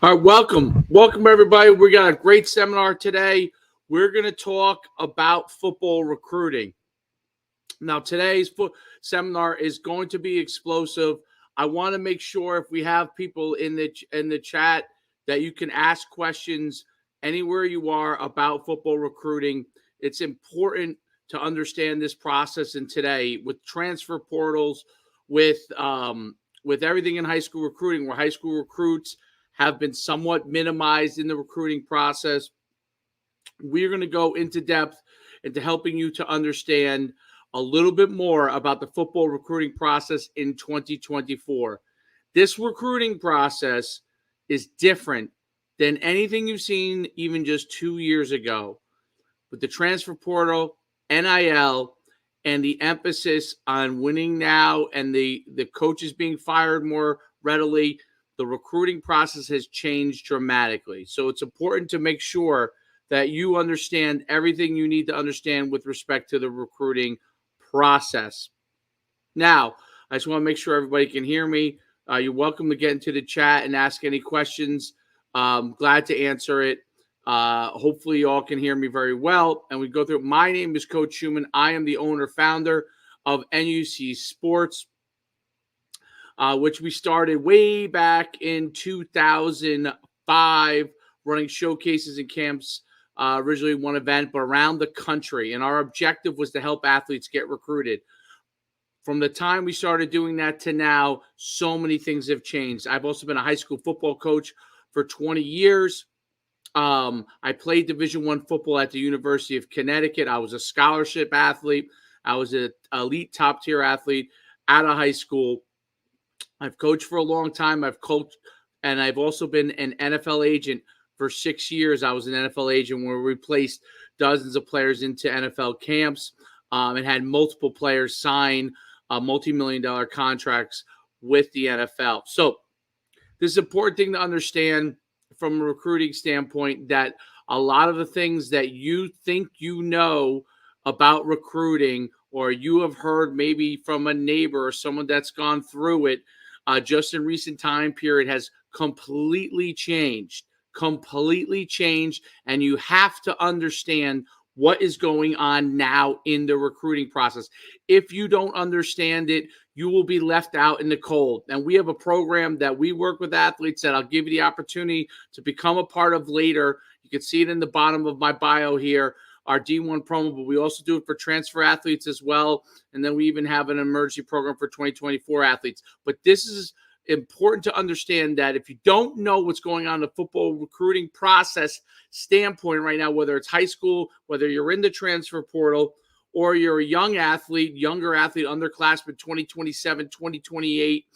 All right, welcome everybody. We got a great seminar today. We're going to talk about football recruiting. Now, today's seminar is going to be explosive. I want to make sure if we have people in the chat that you can ask questions anywhere you are about football recruiting. It's important to understand this process. And today, with transfer portals, with everything in high school recruiting, where high school recruits have been somewhat minimized in the recruiting process, we're going to go into depth into helping you to understand a little bit more about the football recruiting process in 2024. This recruiting process is different than anything you've seen even just 2 years ago. With the transfer portal, NIL, and the emphasis on winning now and the coaches being fired more readily, the recruiting process has changed dramatically. So it's important to make sure that you understand everything you need to understand with respect to the recruiting process. Now, I just want to make sure everybody can hear me. You're welcome to get into the chat and ask any questions. Glad to answer it. Hopefully you all can hear me very well. And we go through. My name is Coach Schuman. I am the owner, founder of NUC Sports, which we started way back in 2005, running showcases and camps, originally one event, but around the country. And our objective was to help athletes get recruited. From the time we started doing that to now, so many things have changed. I've also been a high school football coach for 20 years. I played Division I football at the University of Connecticut. I was a scholarship athlete. I was an elite top-tier athlete out of high school. I've coached for a long time. I've coached, and I've also been an NFL agent for 6 years. I was an NFL agent where we placed dozens of players into NFL camps and had multiple players sign multi-million-dollar contracts with the NFL. So this is an important thing to understand from a recruiting standpoint, that a lot of the things that you think you know about recruiting, or you have heard maybe from a neighbor or someone that's gone through it, just in recent time period, has completely changed, and you have to understand what is going on now in the recruiting process. If you don't understand it, you will be left out in the cold. And we have a program that we work with athletes that I'll give you the opportunity to become a part of later. You can see it in the bottom of my bio here, our D1 promo, but we also do it for transfer athletes as well. And then we even have an emergency program for 2024 athletes. But this is important to understand, that if you don't know what's going on in the football recruiting process standpoint right now, whether it's high school, whether you're in the transfer portal, or you're a younger athlete, underclassmen 2027, 2028,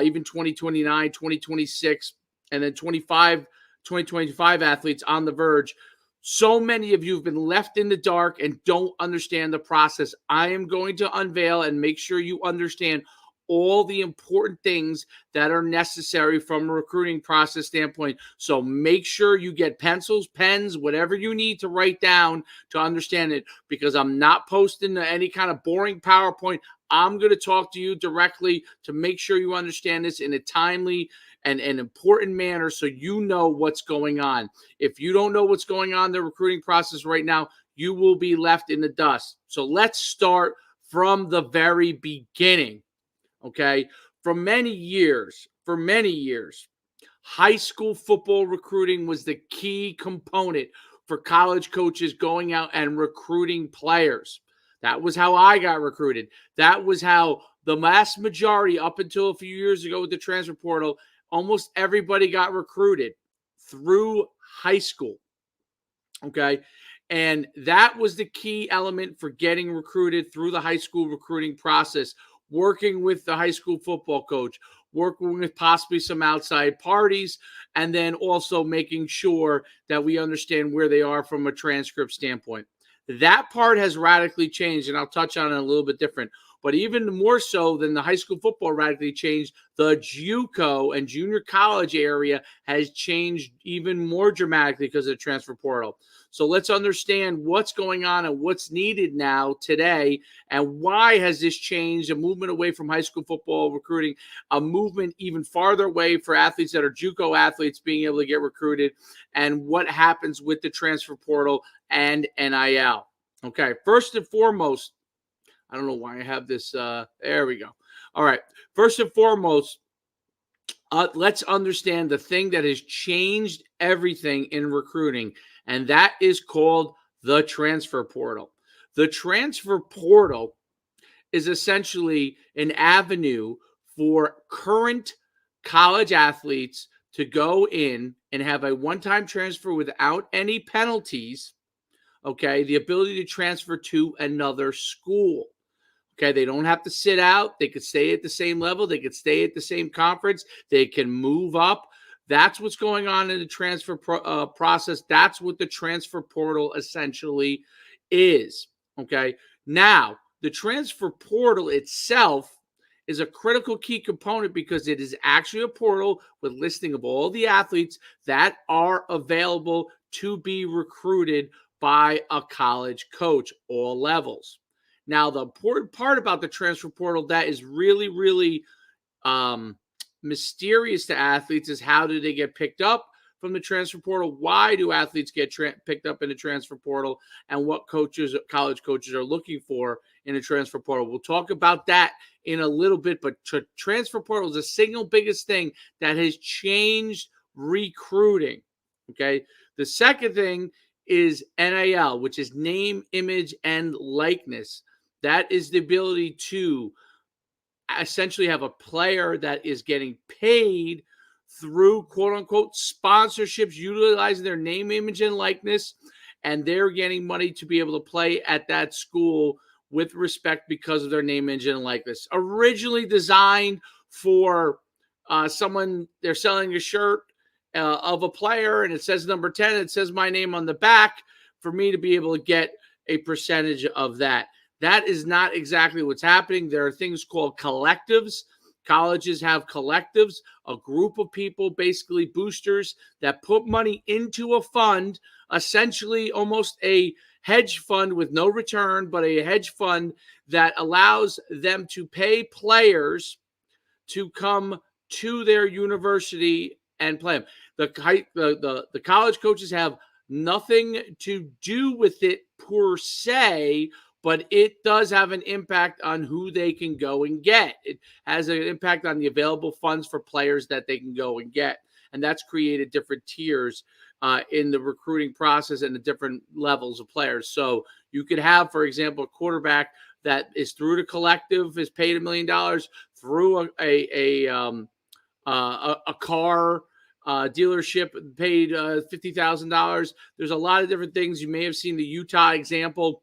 even 2029, 2026, and then 2025 athletes on the verge. So many of you have been left in the dark and don't understand the process. I am going to unveil and make sure you understand all the important things that are necessary from a recruiting process standpoint. So make sure you get pencils, pens, whatever you need to write down to understand it, because I'm not posting any kind of boring PowerPoint. I'm going to talk to you directly to make sure you understand this in a timely and an important manner, so you know what's going on. If you don't know what's going on in the recruiting process right now, you will be left in the dust. So let's start from the very beginning. Okay, for many years, high school football recruiting was the key component for college coaches going out and recruiting players. That was how I got recruited. That was how the vast majority, up until a few years ago with the transfer portal, almost everybody got recruited through high school. Okay, and that was the key element for getting recruited through the high school recruiting process. Working with the high school football coach, working with possibly some outside parties, and then also making sure that we understand where they are from a transcript standpoint. That part has radically changed, and I'll touch on it a little bit different. But even more so than the high school football radically changed, the JUCO and junior college area has changed even more dramatically because of the transfer portal. So let's understand what's going on and what's needed now today, and why has this changed a movement away from high school football recruiting, a movement even farther away for athletes that are JUCO athletes being able to get recruited, and what happens with the transfer portal and NIL. Okay, first and foremost, I don't know why I have this. There we go. All right, first and foremost, let's understand the thing that has changed everything in recruiting, and that is called the transfer portal. The transfer portal is essentially an avenue for current college athletes to go in and have a one-time transfer without any penalties, okay? The ability to transfer to another school. Okay, they don't have to sit out. They could stay at the same level. They could stay at the same conference. They can move up. That's what's going on in the transfer process. That's what the transfer portal essentially is. Okay, now the transfer portal itself is a critical key component because it is actually a portal with listing of all the athletes that are available to be recruited by a college coach, all levels. Now, the important part about the transfer portal that is really, really mysterious to athletes is how do they get picked up from the transfer portal? Why do athletes get picked up in the transfer portal? And what college coaches are looking for in a transfer portal? We'll talk about that in a little bit, but transfer portal is the single biggest thing that has changed recruiting, okay? The second thing is NIL, which is name, image, and likeness. That is the ability to essentially have a player that is getting paid through quote-unquote sponsorships, utilizing their name, image, and likeness, and they're getting money to be able to play at that school with respect because of their name, image, and likeness. Originally designed for someone, they're selling a shirt of a player, and it says number 10, it says my name on the back, for me to be able to get a percentage of that. That is not exactly what's happening. There are things called collectives. Colleges have collectives, a group of people, basically boosters, that put money into a fund, essentially almost a hedge fund with no return, but a hedge fund that allows them to pay players to come to their university and play them. The college coaches have nothing to do with it per se, but it does have an impact on who they can go and get. It has an impact on the available funds for players that they can go and get. And that's created different tiers in the recruiting process and the different levels of players. So you could have, for example, a quarterback that is through the collective is paid $1 million, through a car dealership paid $50,000. There's a lot of different things. You may have seen the Utah example,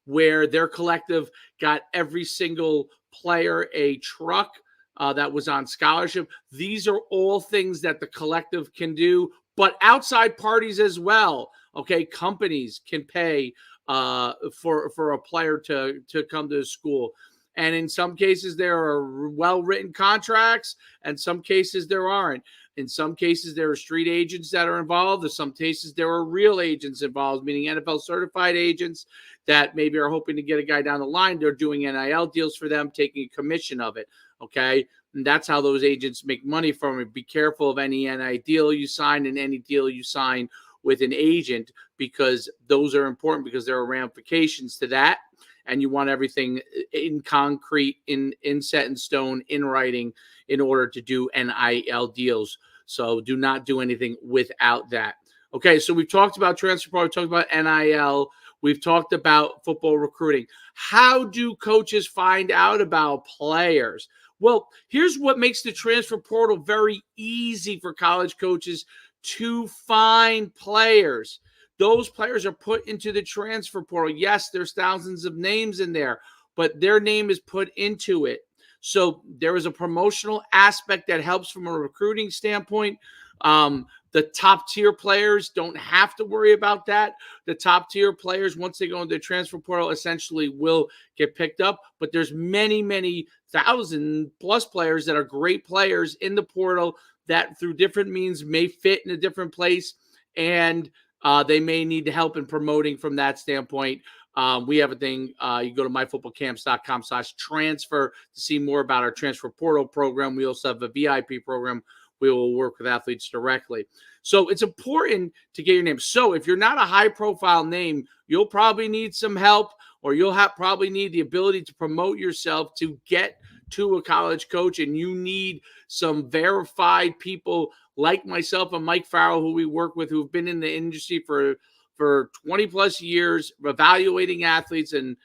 where their collective got every single player a truck that was on scholarship. These are all things that the collective can do, but outside parties as well. Okay, companies can pay for a player to come to the school. And in some cases, there are well-written contracts, and some cases there aren't. In some cases, there are street agents that are involved. In some cases, there are real agents involved, meaning NFL-certified agents that maybe are hoping to get a guy down the line. They're doing NIL deals for them, taking a commission of it, okay? And that's how those agents make money from it. Be careful of any NIL deal you sign and any deal you sign with an agent, because those are important, because there are ramifications to that. And you want everything in concrete, in set in stone, in writing, in order to do NIL deals. So do not do anything without that. Okay, so we've talked about transfer portal, we've talked about NIL, we've talked about football recruiting. How do coaches find out about players? Well, here's what makes the transfer portal very easy for college coaches to find players. Those players are put into the transfer portal. Yes, there's thousands of names in there, but their name is put into it. So there is a promotional aspect that helps from a recruiting standpoint. The top tier players don't have to worry about that. The top tier players, once they go into the transfer portal, essentially will get picked up. But there's many, many 1,000+ players that are great players in the portal that through different means may fit in a different place, and they may need help in promoting from that standpoint. We have a thing. You go to myfootballcamps.com/transfer to see more about our transfer portal program. We also have a VIP program. We will work with athletes directly. So it's important to get your name. So if you're not a high-profile name, you'll probably need some help, or you'll probably need the ability to promote yourself to get to a college coach, and you need some verified people like myself and Mike Farrell, who we work with, who've been in the industry for 20+ years, evaluating athletes, and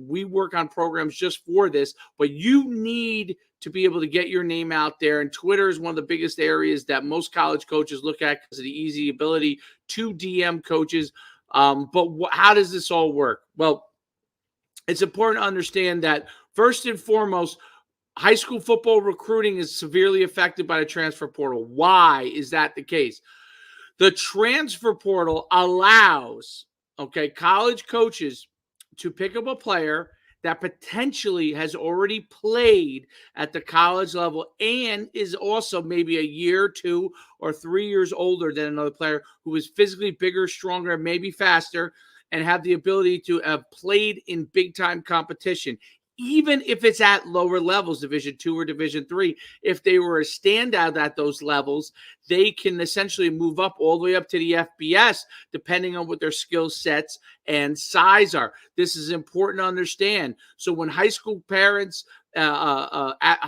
we work on programs just for this. But you need to be able to get your name out there, and Twitter is one of the biggest areas that most college coaches look at because of the easy ability to DM coaches. But how does this all work? Well, it's important to understand that first and foremost, high school football recruiting is severely affected by the transfer portal. Why is that the case? The transfer portal allows, college coaches to pick up a player that potentially has already played at the college level and is also maybe a year, 2 or 3 years older than another player who is physically bigger, stronger, maybe faster, and have the ability to have played in big-time competition. Even if it's at lower levels, Division II or Division III, if they were a standout at those levels, they can essentially move up all the way up to the FBS, depending on what their skill sets and size are. This is important to understand. So when high school parents, parents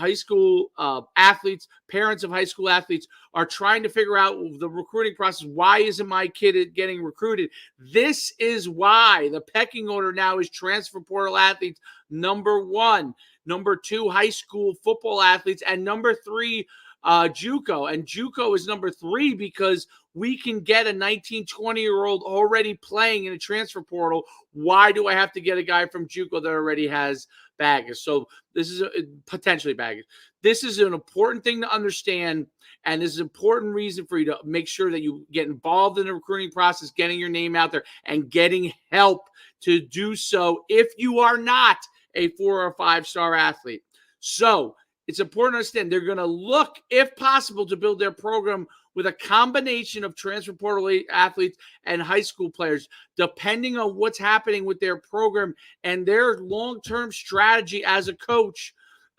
of high school athletes are trying to figure out the recruiting process, why isn't my kid getting recruited? This is why the pecking order now is transfer portal athletes, number 1, number 2, high school football athletes, and number 3, JUCO. And JUCO is number 3 because we can get a 19, 20-year-old already playing in a transfer portal. Why do I have to get a guy from JUCO that already has baggage? So this is potentially baggage. This is an important thing to understand, and this is an important reason for you to make sure that you get involved in the recruiting process, getting your name out there, and getting help to do so if you are not a 4 or 5-star athlete. So it's important to understand they're going to look, if possible, to build their program with a combination of transfer portal athletes and high school players, depending on what's happening with their program and their long-term strategy as a coach.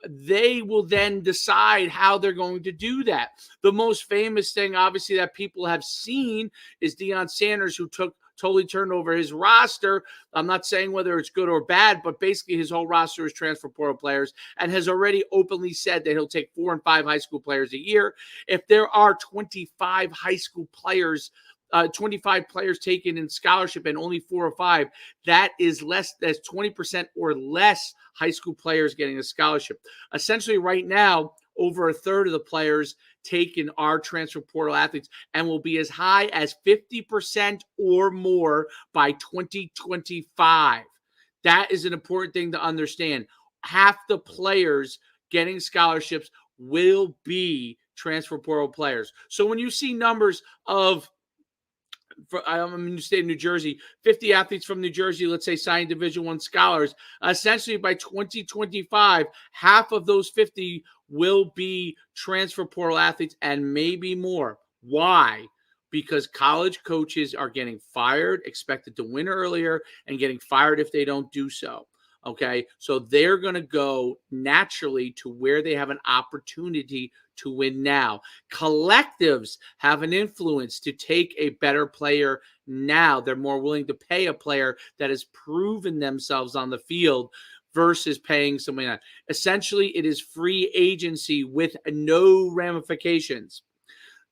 They will then decide how they're going to do that. The most famous thing, obviously, that people have seen is Deion Sanders, who totally turned over his roster. I'm not saying whether it's good or bad, but basically his whole roster is transfer portal players, and has already openly said that he'll take 4 and 5 high school players a year. If there are 25 high school players, 25 players taken in scholarship and only 4 or 5, that is less. That's 20% or less high school players getting a scholarship. Essentially right now, over a third of the players taken are transfer portal athletes, and will be as high as 50% or more by 2025. That is an important thing to understand. Half the players getting scholarships will be transfer portal players. So when you see numbers of, I'm in the state of New Jersey, 50 athletes from New Jersey, let's say, signing Division I scholars, essentially by 2025, half of those 50 will be transfer portal athletes and maybe more. Why? Because college coaches are getting fired, expected to win earlier, and getting fired if they don't do so. Okay, so they're going to go naturally to where they have an opportunity to win now. Collectives have an influence to take a better player now. They're more willing to pay a player that has proven themselves on the field versus paying somebody else. Essentially, it is free agency with no ramifications.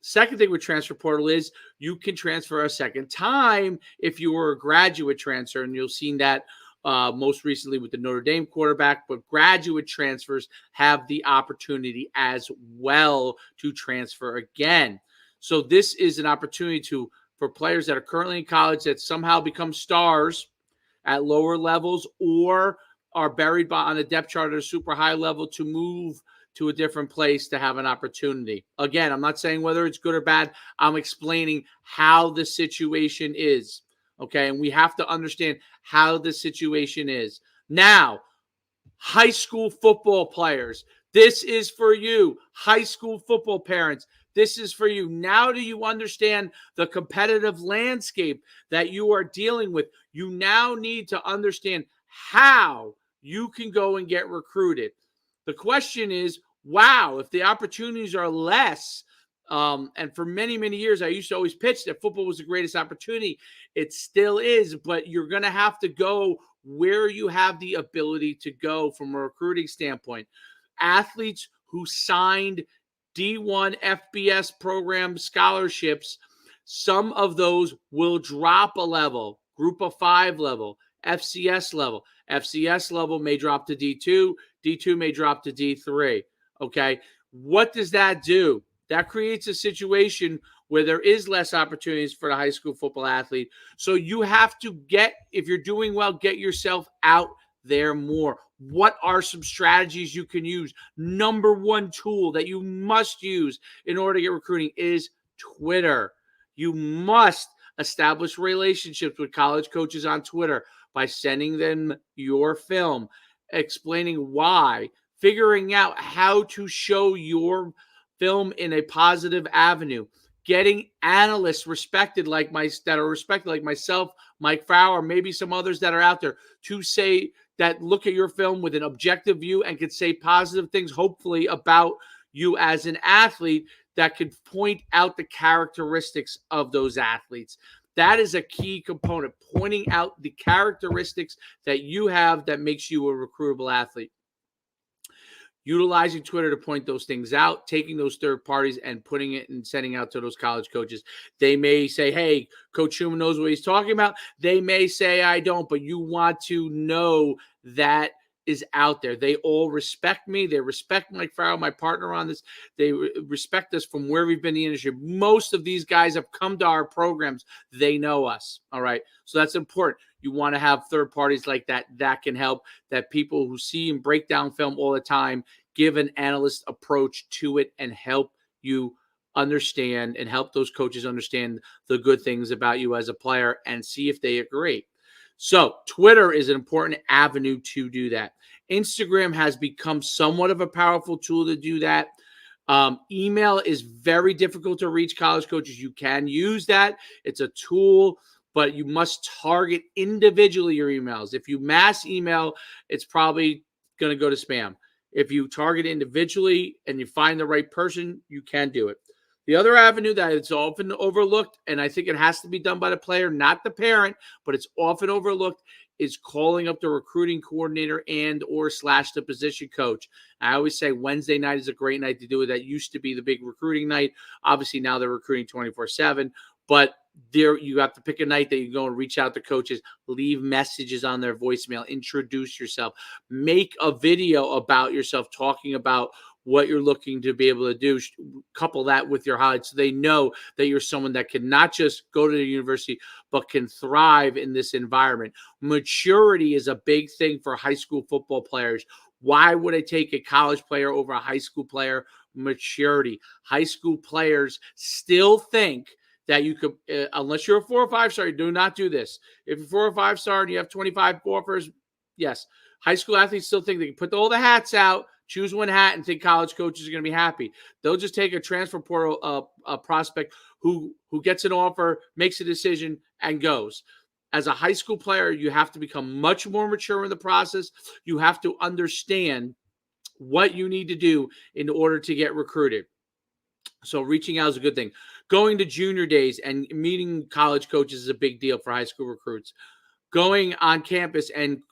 Second thing with transfer portal is you can transfer a second time if you were a graduate transfer, and you'll see that most recently with the Notre Dame quarterback, but graduate transfers have the opportunity as well to transfer again. So this is an opportunity for players that are currently in college that somehow become stars at lower levels or are buried on a depth chart at a super high level to move to a different place to have an opportunity. Again, I'm not saying whether it's good or bad. I'm explaining how the situation is. Okay. And we have to understand how the situation is. Now, high school football players, this is for you. High school football parents, this is for you. Now do you understand the competitive landscape that you are dealing with? You now need to understand how you can go and get recruited. The question is, wow, if the opportunities are less, and for many, many years, I used to always pitch that football was the greatest opportunity. It still is, but you're going to have to go where you have the ability to go from a recruiting standpoint. Athletes who signed D1 FBS program scholarships, some of those will drop a level, group of 5 level, FCS level. FCS level may drop to D2. D2 may drop to D3. Okay. What does that do? That creates a situation where there is less opportunities for the high school football athlete. So you have to if you're doing well, get yourself out there more. What are some strategies you can use? Number one tool that you must use in order to get recruiting is Twitter. You must establish relationships with college coaches on Twitter by sending them your film, explaining why, figuring out how to show your film in a positive avenue, getting analysts respected that are respected like myself, Mike Fowler, maybe some others that are out there to say that look at your film with an objective view and could say positive things, hopefully, about you as an athlete that could point out the characteristics of those athletes. That is a key component, pointing out the characteristics that you have that makes you a recruitable athlete. Utilizing Twitter to point those things out, taking those third parties and putting it and sending out to those college coaches. They may say, hey, Coach Schuman knows what he's talking about. They may say, I don't, but you want to know that is out there. They all respect me. They respect Mike Farrell, my partner on this. They respect us from where we've been in the industry. Most of these guys have come to our programs. They know us. All right. So that's important. You want to have third parties like that can help, that people who see and break down film all the time give an analyst approach to it and help you understand and help those coaches understand the good things about you as a player and see if they agree. So Twitter is an important avenue to do that. Instagram has become somewhat of a powerful tool to do that. Email is very difficult to reach college coaches. You can use that. It's a tool, but you must target individually your emails. If you mass email, it's probably going to go to spam. If you target individually and you find the right person, you can do it. The other avenue that is often overlooked, and I think it has to be done by the player, not the parent, but it's often overlooked, is calling up the recruiting coordinator and or / the position coach. I always say Wednesday night is a great night to do it. That used to be the big recruiting night. Obviously, now they're recruiting 24/7, but there you have to pick a night that you go and reach out to coaches, leave messages on their voicemail, introduce yourself, make a video about yourself, talking about what you're looking to be able to do, couple that with your highlights so they know that you're someone that can not just go to the university, but can thrive in this environment. Maturity is a big thing for high school football players. Why would I take a college player over a high school player? Maturity. High school players still think that you could, unless you're a 4 or 5 star, do not do this. If you're 4 or 5 star and you have 25 offers, yes. High school athletes still think they can put all the hats out, choose one hat, and think college coaches are going to be happy. They'll just take a transfer portal prospect who gets an offer, makes a decision, and goes. As a high school player, you have to become much more mature in the process. You have to understand what you need to do in order to get recruited. So reaching out is a good thing. Going to junior days and meeting college coaches is a big deal for high school recruits. Going on campus and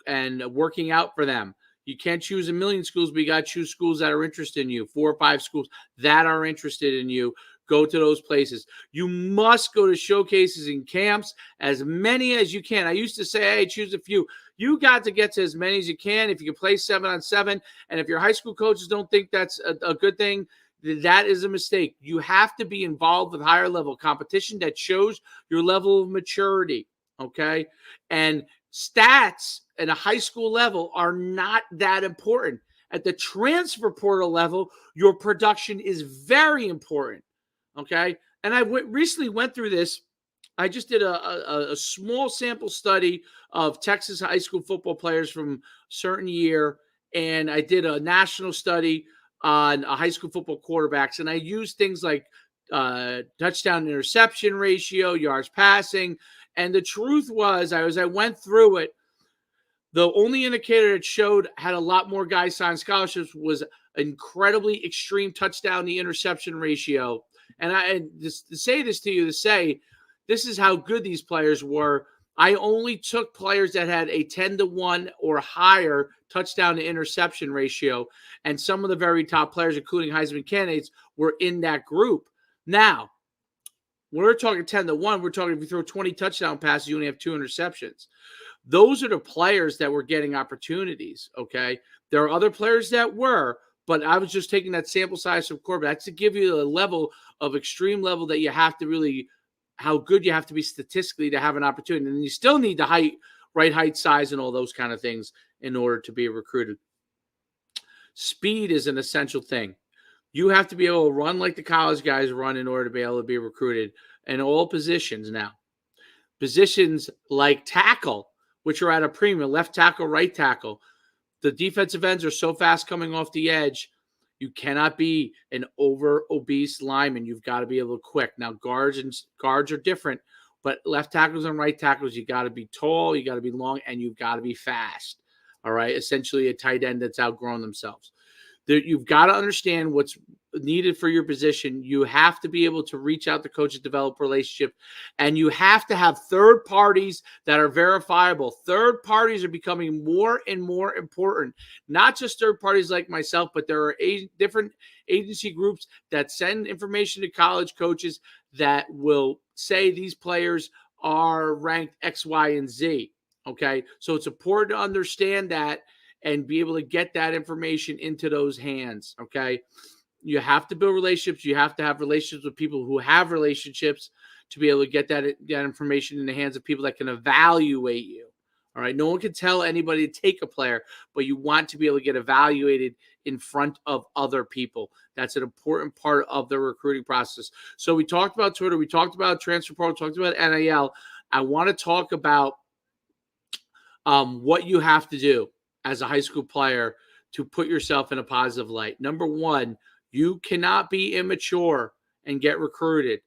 working out for them. You can't choose a million schools, but you got to choose schools that are interested in you. 4 or 5 schools that are interested in you. Go to those places. You must go to showcases and camps, as many as you can. I used to say, hey, choose a few. You got to get to as many as you can. If you can play 7-on-7, and if your high school coaches don't think that's a good thing, that is a mistake. You have to be involved with higher level competition that shows your level of maturity, okay? And stats at a high school level are not that important. At the transfer portal level, your production is very important. Okay. And I recently went through this. I just did a small sample study of Texas high school football players from a certain year, and I did a national study on high school football quarterbacks, and I used things like touchdown interception ratio, yards passing, and the truth was, as I went through it, the only indicator it showed had a lot more guys sign scholarships was incredibly extreme touchdown to interception ratio. And just to say this to you, to say this is how good these players were. I only took players that had a 10-1 or higher touchdown to interception ratio. And some of the very top players, including Heisman candidates, were in that group. Now, when we're talking 10-1, we're talking if you throw 20 touchdown passes, you only have 2 interceptions. Those are the players that were getting opportunities, okay? There are other players that were, but I was just taking that sample size from quarterbacks to give you a level of extreme level that you have to really – how good you have to be statistically to have an opportunity. And you still need the height, right height, size, and all those kind of things in order to be recruited. Speed is an essential thing. You have to be able to run like the college guys run in order to be able to be recruited in all positions now. Positions like tackle, which are at a premium, left tackle, right tackle. The defensive ends are so fast coming off the edge. You cannot be an over obese lineman. You've got to be able to quick. Now, guards are different, but left tackles and right tackles, you got to be tall, you got to be long, and you've got to be fast. All right. Essentially a tight end that's outgrown themselves. You've got to understand what's needed for your position. You have to be able to reach out to coaches, develop relationships, and you have to have third parties that are verifiable. Third parties are becoming more and more important. Not just third parties like myself, but there are different agency groups that send information to college coaches that will say these players are ranked X, Y, and Z. Okay, so it's important to understand that and be able to get that information into those hands, okay? You have to build relationships. You have to have relationships with people who have relationships to be able to get that information in the hands of people that can evaluate you, all right? No one can tell anybody to take a player, but you want to be able to get evaluated in front of other people. That's an important part of the recruiting process. So we talked about Twitter. We talked about transfer portal. Talked about NIL. I want to talk about what you have to do as a high school player to put yourself in a positive light. Number one, you cannot be immature and get recruited,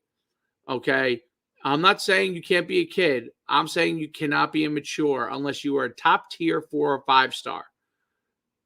okay? I'm not saying you can't be a kid. I'm saying you cannot be immature unless you are a top tier 4 or 5 star,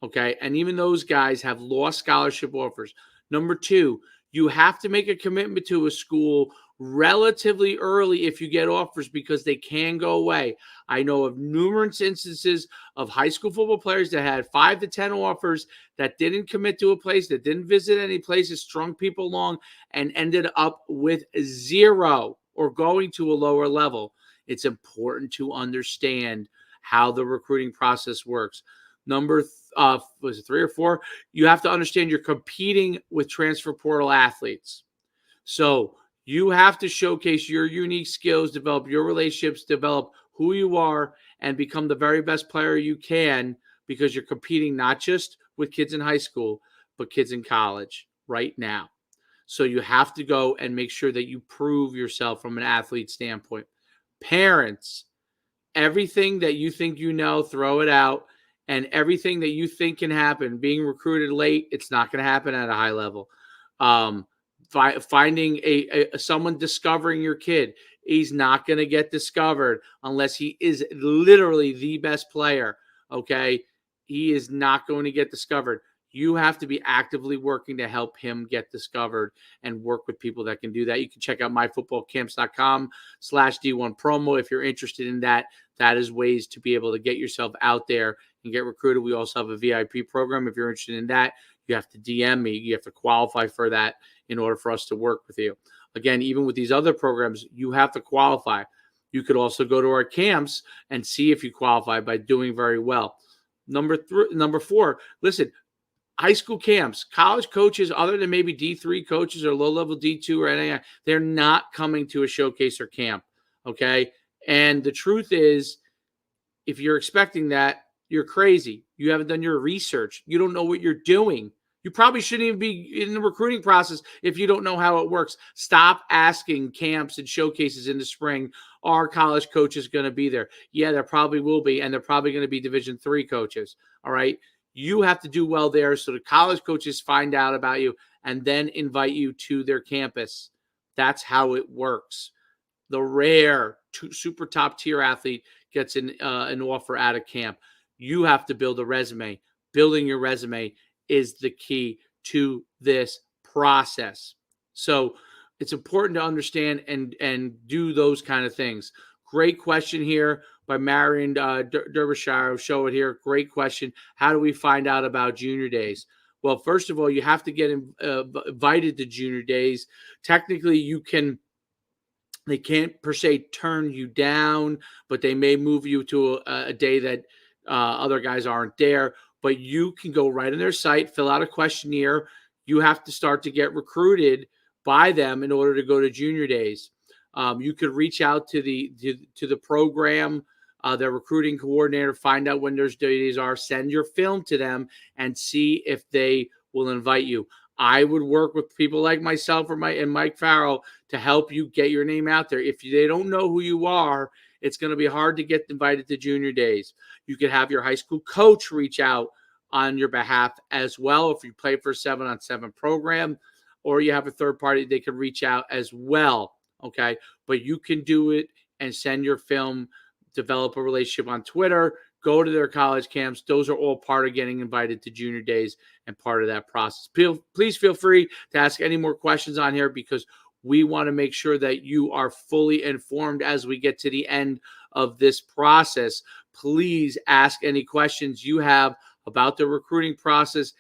okay? And even those guys have lost scholarship offers. Number two, you have to make a commitment to a school relatively early if you get offers because they can go away. I know of numerous instances of high school football players that had 5 to 10 offers that didn't commit to a place, that didn't visit any places, strung people along, and ended up with 0 or going to a lower level. It's important to understand how the recruiting process works. Number was it 3 or 4? You have to understand you're competing with transfer portal athletes. So you have to showcase your unique skills, develop your relationships, develop who you are, and become the very best player you can because you're competing not just with kids in high school, but kids in college right now. So you have to go and make sure that you prove yourself from an athlete standpoint. Parents, everything that you think you know, throw it out. And everything that you think can happen, being recruited late, it's not going to happen at a high level. Finding someone discovering your kid, he's not going to get discovered unless he is literally the best player, okay? He is not going to get discovered. You have to be actively working to help him get discovered and work with people that can do that. You can check out myfootballcamps.com/D1 promo if you're interested in that. That is ways to be able to get yourself out there and get recruited. We also have a VIP program. If you're interested in that, you have to DM me. You have to qualify for that in order for us to work with you. Again, even with these other programs, you have to qualify. You could also go to our camps and see if you qualify by doing very well. Number 4, listen, high school camps, college coaches, other than maybe D3 coaches or low-level D2 or NAI, they're not coming to a showcase or camp, okay? And the truth is, if you're expecting that, you're crazy. You haven't done your research. You don't know what you're doing. You probably shouldn't even be in the recruiting process if you don't know how it works. Stop asking camps and showcases in the spring, are college coaches going to be there? Yeah, there probably will be, and they're probably going to be Division III coaches. All right. You have to do well there so the college coaches find out about you and then invite you to their campus. That's how it works. The rare super top tier athlete gets an offer out of camp. You have to build a resume. Building your resume is the key to this process. So it's important to understand and do those kind of things. Great question here by Marion Derbyshire. I'll show it here. Great question. How do we find out about junior days? Well, first of all, you have to get invited to junior days. Technically, they can't per se turn you down, but they may move you to a day that other guys aren't there. But you can go right on their site, fill out a questionnaire. You have to start to get recruited by them in order to go to junior days. You could reach out to the program, their recruiting coordinator, find out when those days are, send your film to them, and see if they will invite you. I would work with people like myself and Mike Farrell to help you get your name out there. If they don't know who you are, it's going to be hard to get invited to junior days. You could have your high school coach reach out on your behalf as well if you play for a 7-on-7 program, or you have a third party, they could reach out as well, okay? But you can do it and send your film, develop a relationship on Twitter, go to their college camps. Those are all part of getting invited to junior days and part of that process. Please feel free to ask any more questions on here because we want to make sure that you are fully informed as we get to the end of this process. Please ask any questions you have about the recruiting process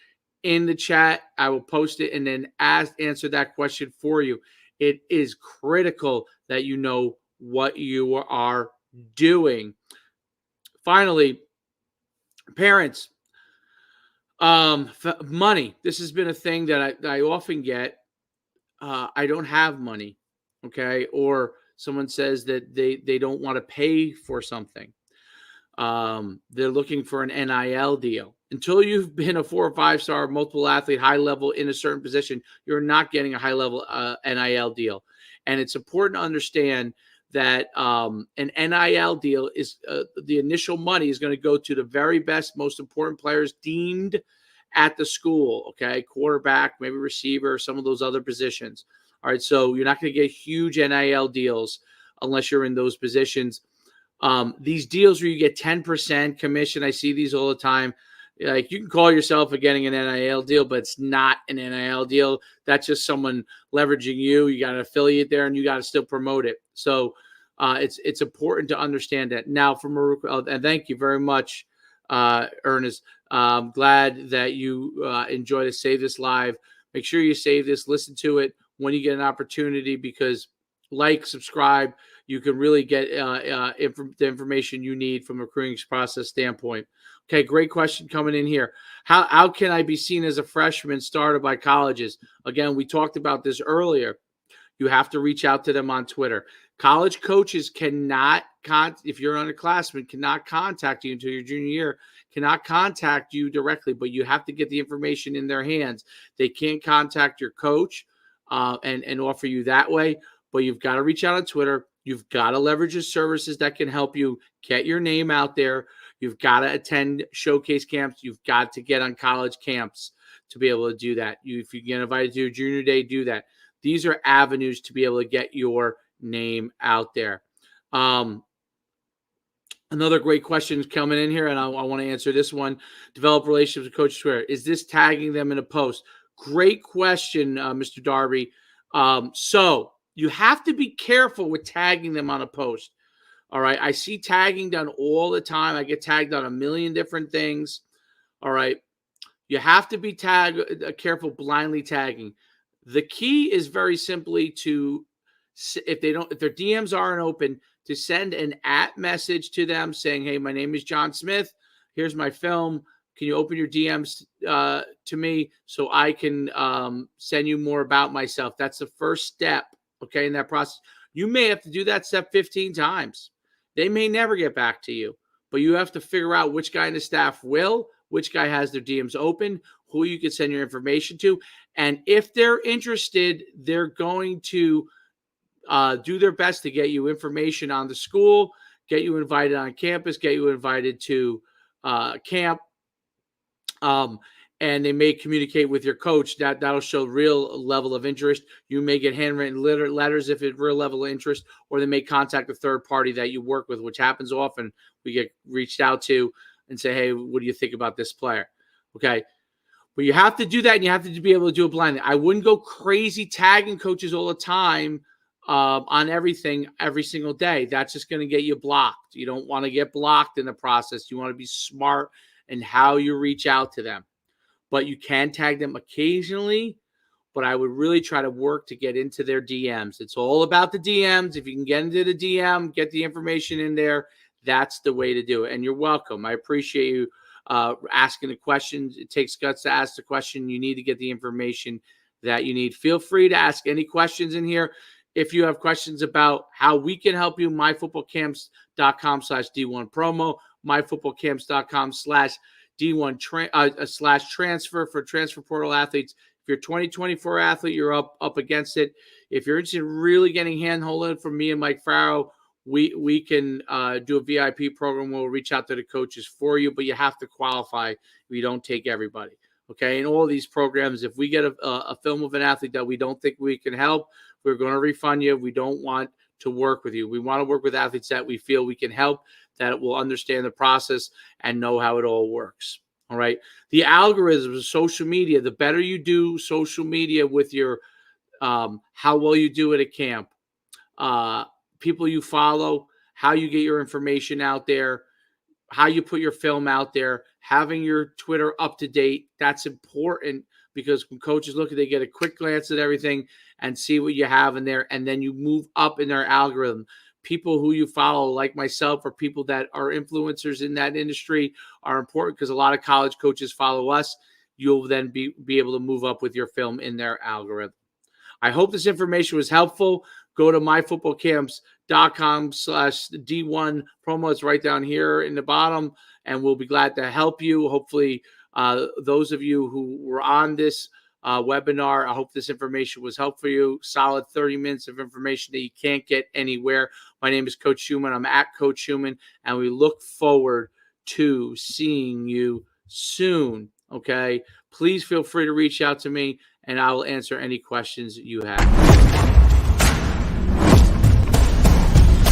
in the chat. I will post it and then answer that question for you. It is critical that you know what you are doing. Finally, parents, money. This has been a thing that I often get. I don't have money, okay? Or someone says that they don't want to pay for something. They're looking for an NIL deal. Until you've been a 4 or 5-star multiple athlete, high level in a certain position, you're not getting a high level NIL deal. And it's important to understand that an NIL deal is the initial money is going to go to the very best, most important players deemed at the school, okay? Quarterback, maybe receiver, some of those other positions. All right, so you're not going to get huge NIL deals unless you're in those positions. These deals where you get 10% commission, I see these all the time. Like, you can call yourself getting an NIL deal, but it's not an NIL deal. That's just someone leveraging you. You got an affiliate there, and you got to still promote it. So it's important to understand that. Now, and thank you very much, Ernest. I'm glad that you enjoy to save this live. Make sure you save this, listen to it when you get an opportunity, because subscribe, you can really get the information you need from a recruiting process standpoint. Okay, great question coming in here. How can I be seen as a freshman started by colleges? Again, we talked about this earlier. You have to reach out to them on Twitter. College coaches cannot, if you're an underclassman, cannot contact you until your junior year, cannot contact you directly, but you have to get the information in their hands. They can't contact your coach and offer you that way, but you've got to reach out on Twitter. You've got to leverage the services that can help you get your name out there. You've got to attend showcase camps. You've got to get on college camps to be able to do that. If you get invited to your junior day, do that. These are avenues to be able to get your name out there. Another great question coming in here, and I want to answer this one. Develop relationships with coaches. Where is this tagging them in a post? Great question, Mr. Darby. So you have to be careful with tagging them on a post. All right. I see tagging done all the time. I get tagged on a million different things. All right. You have to be careful blindly tagging. The key is very simply to, if their DMs aren't open, to send an @ message to them saying, hey, my name is John Smith. Here's my film. Can you open your DMs to me so I can send you more about myself? That's the first step, okay, in that process. You may have to do that step 15 times. They may never get back to you, but you have to figure out which guy in the staff will, which guy has their DMs open, who you can send your information to. And if they're interested, they're going to do their best to get you information on the school, get you invited on campus, get you invited to camp. And they may communicate with your coach. That'll show real level of interest. You may get handwritten letters if it's real level of interest, or they may contact a third party that you work with, which happens often. We get reached out to and say, hey, what do you think about this player? Okay. But you have to do that, and you have to be able to do it blindly. I wouldn't go crazy tagging coaches all the time on everything every single day. That's just going to get you blocked. You don't want to get blocked in the process. You want to be smart in how you reach out to them. But you can tag them occasionally, but I would really try to work to get into their DMs. It's all about the DMs. If you can get into the DM, get the information in there, that's the way to do it. And you're welcome. I appreciate you asking the questions. It takes guts to ask the question. You need to get the information that you need. Feel free to ask any questions in here. If you have questions about how we can help you, myfootballcamps.com/D1 promo, myfootballcamps.com/D1/transfer for transfer portal athletes. If you're a 2024 athlete, you're up against it. If you're interested in really getting handholded from me and Mike Farrow, we can do a VIP program. We'll reach out to the coaches for you, but you have to qualify. We don't take everybody. Okay. In all these programs, if we get a film of an athlete that we don't think we can help, we're going to refund you. We don't want to work with you. We want to work with athletes that we feel we can help, that will understand the process and know how it all works. All right. The algorithms of social media, the better you do social media with your, how well you do it at camp, people you follow, how you get your information out there, how you put your film out there, having your Twitter up to date. That's important, because when coaches look at it, they get a quick glance at everything and see what you have in there. And then you move up in their algorithm. People who you follow, like myself, or people that are influencers in that industry, are important, because a lot of college coaches follow us. You'll then be able to move up with your film in their algorithm. I hope this information was helpful. Go to myfootballcamps.com/D1 promo. It's right down here in the bottom, and we'll be glad to help you. Hopefully, those of you who were on this webinar, I hope this information was helpful for you. Solid 30 minutes of information that you can't get anywhere. My name is Coach Schuman. I'm at Coach Schuman, and we look forward to seeing you soon. Okay. Please feel free to reach out to me, and I will answer any questions you have.